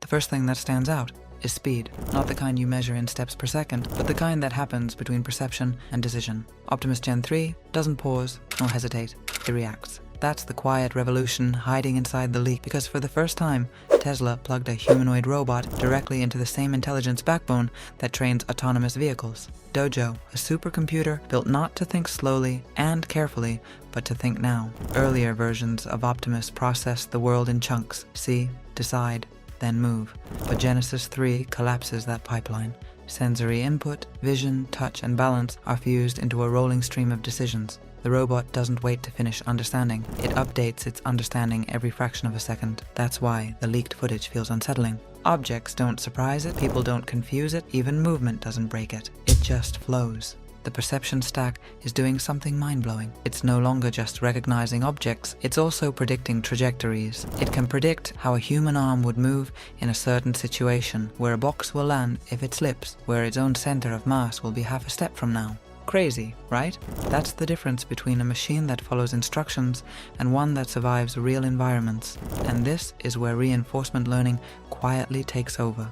first thing that stands out is speed. Not the kind you measure in steps per second, but the kind that happens between perception and decision. Optimus Gen 3 doesn't pause nor hesitate, it reacts. That's the quiet revolution hiding inside the leak, because for the first time, Tesla plugged a humanoid robot directly into the same intelligence backbone that trains autonomous vehicles. Dojo, a supercomputer built not to think slowly and carefully, but to think now. Earlier versions of Optimus processed the world in chunks, see, decide, then move. But Genesis 3 collapses that pipeline. Sensory input, vision, touch, and balance are fused into a rolling stream of decisions. The robot doesn't wait to finish understanding. It updates its understanding every fraction of a second. That's why the leaked footage feels unsettling. Objects don't surprise it, people don't confuse it, even movement doesn't break it. It just flows. The perception stack is doing something mind-blowing. It's no longer just recognizing objects, it's also predicting trajectories. It can predict how a human arm would move in a certain situation, where a box will land if it slips, where its own center of mass will be half a step from now. Crazy, right? That's the difference between a machine that follows instructions and one that survives real environments. And this is where reinforcement learning quietly takes over.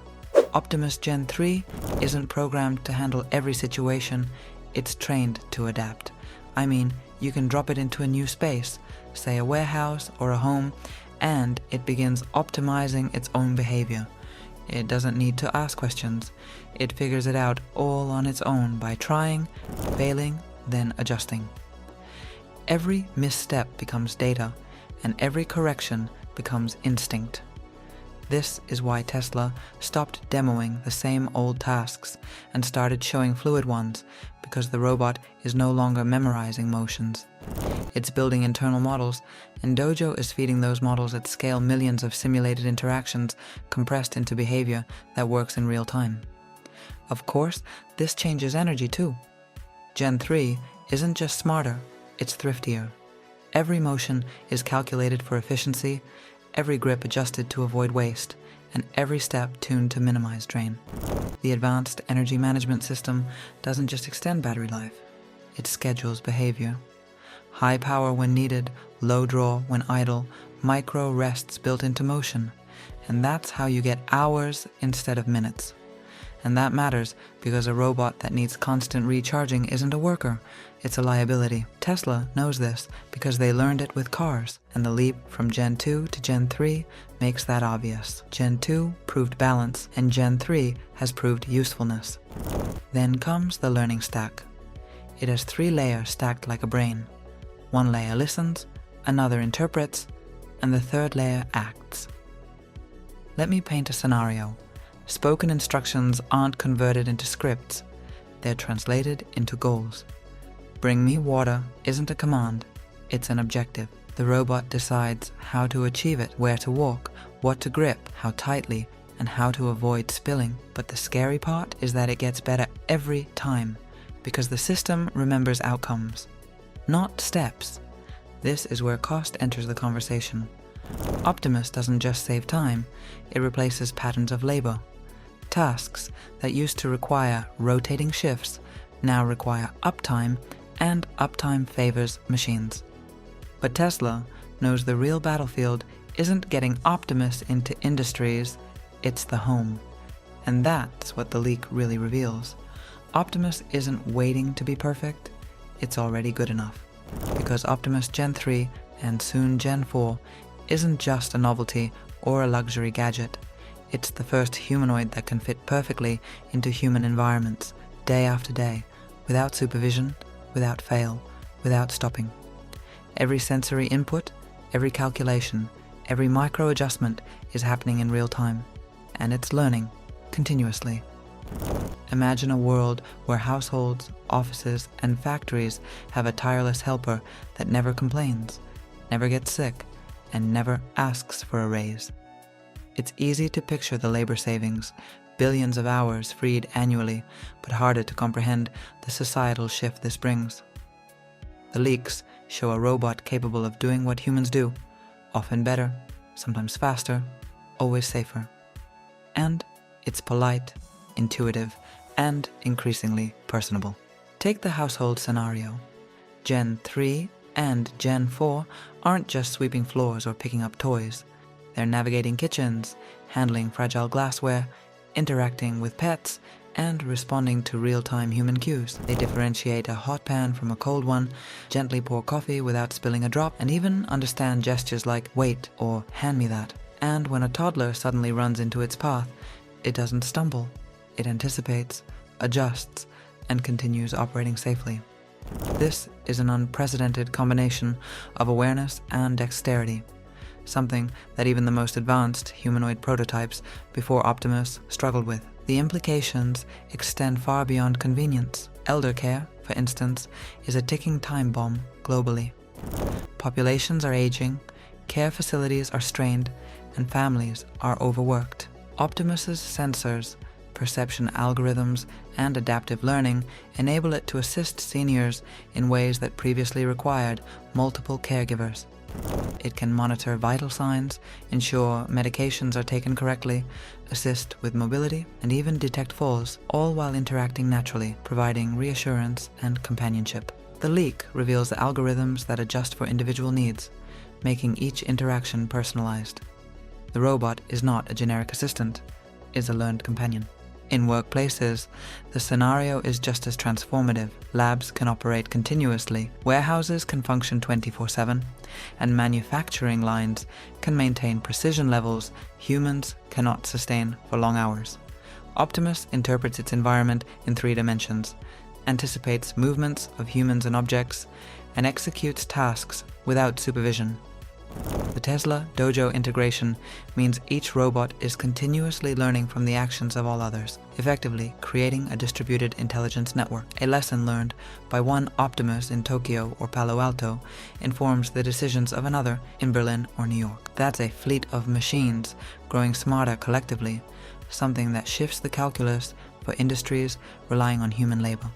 Optimus Gen 3 isn't programmed to handle every situation, it's trained to adapt. I mean, you can drop it into a new space, say a warehouse or a home, and it begins optimizing its own behavior. It doesn't need to ask questions. It figures it out all on its own by trying, failing, then adjusting. Every misstep becomes data, and every correction becomes instinct. This is why Tesla stopped demoing the same old tasks and started showing fluid ones, because the robot is no longer memorizing motions. It's building internal models, and Dojo is feeding those models at scale millions of simulated interactions compressed into behavior that works in real time. Of course, this changes energy too. Gen 3 isn't just smarter, it's thriftier. Every motion is calculated for efficiency, every grip adjusted to avoid waste, and every step tuned to minimize drain. The advanced energy management system doesn't just extend battery life, it schedules behavior. High power when needed, low draw when idle, micro rests built into motion. And that's how you get hours instead of minutes. And that matters because a robot that needs constant recharging isn't a worker, it's a liability. Tesla knows this because they learned it with cars, and the leap from Gen 2 to Gen 3 makes that obvious. Gen 2 proved balance, and Gen 3 has proved usefulness. Then comes the learning stack. It has 3 layers stacked like a brain. One layer listens, another interprets, and the third layer acts. Let me paint a scenario. Spoken instructions aren't converted into scripts, they're translated into goals. Bring me water isn't a command, it's an objective. The robot decides how to achieve it, where to walk, what to grip, how tightly, and how to avoid spilling. But the scary part is that it gets better every time, because the system remembers outcomes, not steps. This is where cost enters the conversation. Optimus doesn't just save time, it replaces patterns of labor. Tasks that used to require rotating shifts now require uptime, and uptime favors machines. But Tesla knows the real battlefield isn't getting Optimus into industries, it's the home. And that's what the leak really reveals. Optimus isn't waiting to be perfect, it's already good enough. Because Optimus Gen 3 and soon Gen 4 isn't just a novelty or a luxury gadget. It's the first humanoid that can fit perfectly into human environments, day after day, without supervision, without fail, without stopping. Every sensory input, every calculation, every micro adjustment is happening in real time, and it's learning continuously. Imagine a world where households, offices, and factories have a tireless helper that never complains, never gets sick, and never asks for a raise. It's easy to picture the labor savings, billions of hours freed annually, but harder to comprehend the societal shift this brings. The leaks show a robot capable of doing what humans do, often better, sometimes faster, always safer. And it's polite, intuitive, and increasingly personable. Take the household scenario. Gen 3 and Gen 4 aren't just sweeping floors or picking up toys. They're navigating kitchens, handling fragile glassware, interacting with pets, and responding to real-time human cues. They differentiate a hot pan from a cold one, gently pour coffee without spilling a drop, and even understand gestures like "wait" or "hand me that." And when a toddler suddenly runs into its path, it doesn't stumble. It anticipates, adjusts, and continues operating safely. This is an unprecedented combination of awareness and dexterity, something that even the most advanced humanoid prototypes before Optimus struggled with. The implications extend far beyond convenience. Elder care, for instance, is a ticking time bomb globally. Populations are aging, care facilities are strained, and families are overworked. Optimus's sensors, perception algorithms, and adaptive learning enable it to assist seniors in ways that previously required multiple caregivers. It can monitor vital signs, ensure medications are taken correctly, assist with mobility, and even detect falls, all while interacting naturally, providing reassurance and companionship. The leak reveals the algorithms that adjust for individual needs, making each interaction personalized. The robot is not a generic assistant, it's a learned companion. In workplaces, the scenario is just as transformative. Labs can operate continuously, warehouses can function 24/7, and manufacturing lines can maintain precision levels humans cannot sustain for long hours. Optimus interprets its environment in 3 dimensions, anticipates movements of humans and objects, and executes tasks without supervision. The Tesla Dojo integration means each robot is continuously learning from the actions of all others, effectively creating a distributed intelligence network. A lesson learned by one Optimus in Tokyo or Palo Alto informs the decisions of another in Berlin or New York. That's a fleet of machines growing smarter collectively, something that shifts the calculus for industries relying on human labor.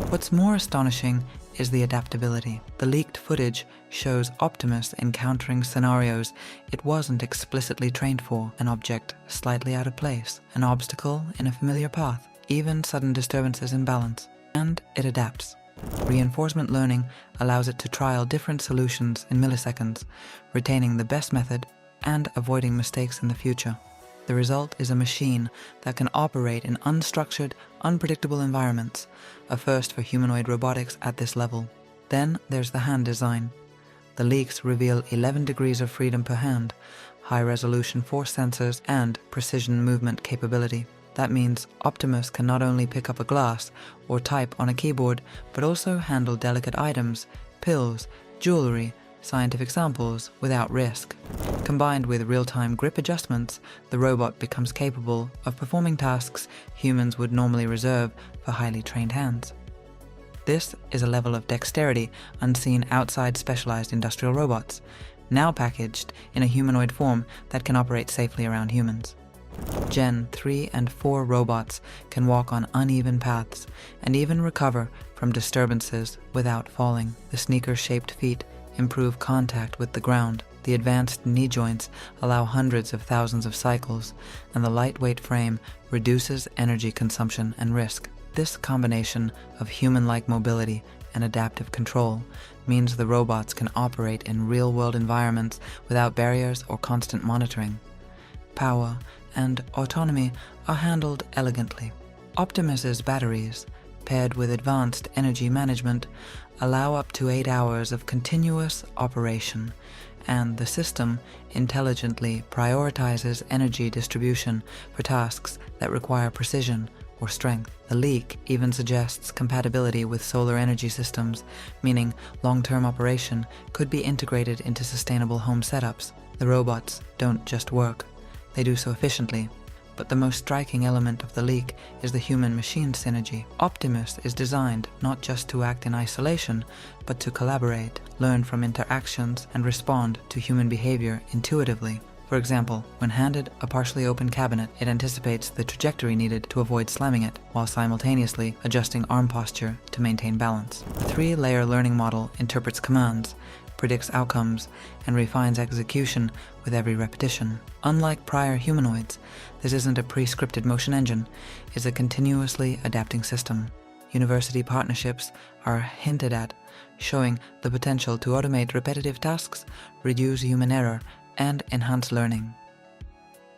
What's more astonishing is the adaptability. The leaked footage shows Optimus encountering scenarios it wasn't explicitly trained for: an object slightly out of place, an obstacle in a familiar path, even sudden disturbances in balance. And it adapts. Reinforcement learning allows it to trial different solutions in milliseconds, retaining the best method and avoiding mistakes in the future. The result is a machine that can operate in unstructured, unpredictable environments, a first for humanoid robotics at this level. Then there's the hand design. The leaks reveal 11 degrees of freedom per hand, high-resolution force sensors, and precision movement capability. That means Optimus can not only pick up a glass or type on a keyboard, but also handle delicate items, pills, jewelry, scientific samples without risk. Combined with real-time grip adjustments, the robot becomes capable of performing tasks humans would normally reserve for highly trained hands. This is a level of dexterity unseen outside specialized industrial robots, now packaged in a humanoid form that can operate safely around humans. Gen 3 and 4 robots can walk on uneven paths and even recover from disturbances without falling. The sneaker-shaped feet improve contact with the ground. The advanced knee joints allow hundreds of thousands of cycles, and the lightweight frame reduces energy consumption and risk. This combination of human-like mobility and adaptive control means the robots can operate in real-world environments without barriers or constant monitoring. Power and autonomy are handled elegantly. Optimus's batteries, paired with advanced energy management, allow up to 8 hours of continuous operation, and the system intelligently prioritizes energy distribution for tasks that require precision or strength. The leak even suggests compatibility with solar energy systems, meaning long-term operation could be integrated into sustainable home setups. The robots don't just work, they do so efficiently. But the most striking element of the leak is the human-machine synergy. Optimus is designed not just to act in isolation, but to collaborate, learn from interactions, and respond to human behavior intuitively. For example, when handed a partially open cabinet, it anticipates the trajectory needed to avoid slamming it, while simultaneously adjusting arm posture to maintain balance. The 3-layer learning model interprets commands, predicts outcomes, and refines execution with every repetition. Unlike prior humanoids, this isn't a pre-scripted motion engine, it's a continuously adapting system. University partnerships are hinted at, showing the potential to automate repetitive tasks, reduce human error, and enhance learning.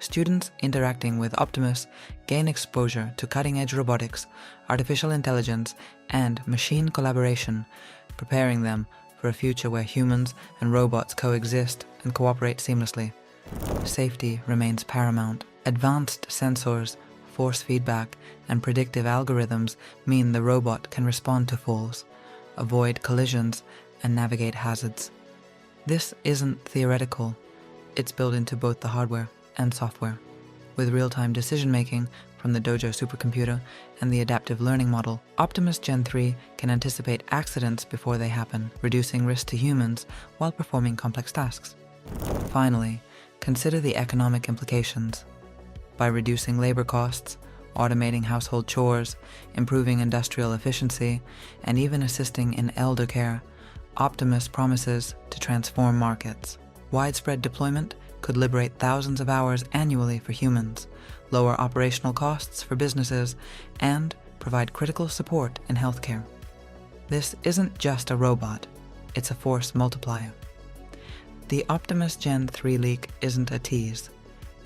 Students interacting with Optimus gain exposure to cutting-edge robotics, artificial intelligence, and machine collaboration, preparing them for a future where humans and robots coexist and cooperate seamlessly. Safety remains paramount. Advanced sensors, force feedback, and predictive algorithms mean the robot can respond to falls, avoid collisions, and navigate hazards. This isn't theoretical. It's built into both the hardware and software. With real-time decision-making from the Dojo supercomputer and the adaptive learning model, Optimus Gen 3 can anticipate accidents before they happen, reducing risk to humans while performing complex tasks. Finally, consider the economic implications. By reducing labor costs, automating household chores, improving industrial efficiency, and even assisting in elder care, Optimus promises to transform markets. Widespread deployment could liberate thousands of hours annually for humans, lower operational costs for businesses, and provide critical support in healthcare. This isn't just a robot, it's a force multiplier. The Optimus Gen 3 leak isn't a tease.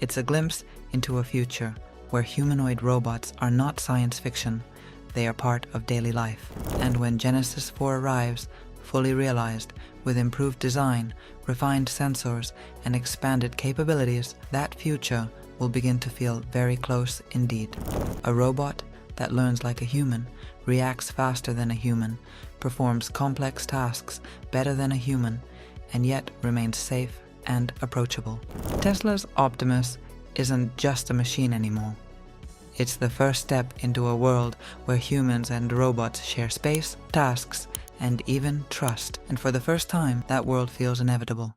It's a glimpse into a future where humanoid robots are not science fiction, they are part of daily life. And when Genesis 4 arrives, fully realized, with improved design, refined sensors, and expanded capabilities, that future will begin to feel very close indeed. A robot that learns like a human, reacts faster than a human, performs complex tasks better than a human, and yet remains safe and approachable. Tesla's Optimus isn't just a machine anymore. It's the first step into a world where humans and robots share space, tasks, and even trust. And for the first time, that world feels inevitable.